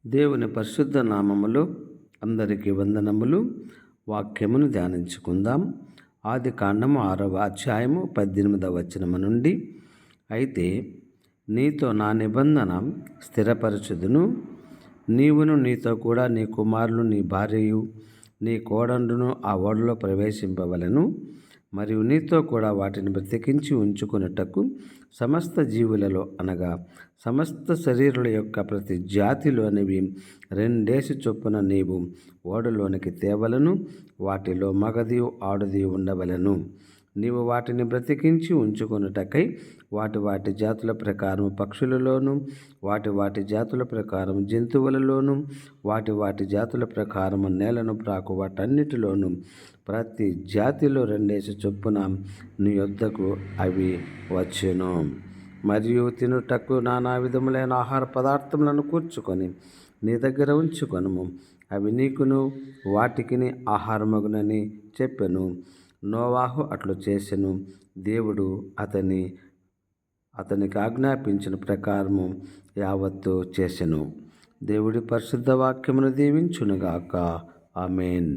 దేవుని పరిశుద్ధ నామములో అందరికీ వందనములు. వాక్యమును ధ్యానించుకుందాం. ఆదికాండము 6వ అధ్యాయము 18వ వచనము నుండి. అయితే నీతో నా నిబంధన స్థిరపరచుదును, నీవును నీతో కూడా నీ కుమారులు నీ భార్యయు నీ కోడండును ఆ ఓడలో ప్రవేశింపవలెను. మరియు నీతో కూడా వాటిని బ్రతికించి ఉంచుకొనుటకు సమస్త జీవులలో అనగా సమస్త శరీరుల యొక్క ప్రతి జాతిలోనివి 2 చొప్పున నీవు ఓడలోనికి తేవలను. వాటిలో మగదియు ఆడదియు ఉండవలెను. నీవు వాటిని బ్రతికించి ఉంచుకొనుటకై వాటి జాతుల ప్రకారం పక్షులలోను, వాటి జాతుల ప్రకారం జంతువులలోను, వాటి జాతుల ప్రకారం నేలను ప్రాకు వాటన్నిటిలోను ప్రతి జాతిలో 2 చొప్పున నీ యొద్దకు అవి వచ్చెను. మరియు తినుటకు నానా విధములైన ఆహార పదార్థములను కూర్చుకొని నీ దగ్గర ఉంచుకొనుము. అవి నీకును వాటికిని ఆహారమగునని చెప్పెను. నోవాహు అట్లు చేసెను. దేవుడు అతనికి ఆజ్ఞాపించిన ప్రకారము యావత్తు చేసెను. దేవుడి పరిశుద్ధ వాక్యమును దీవించునుగాక. ఆమేన్.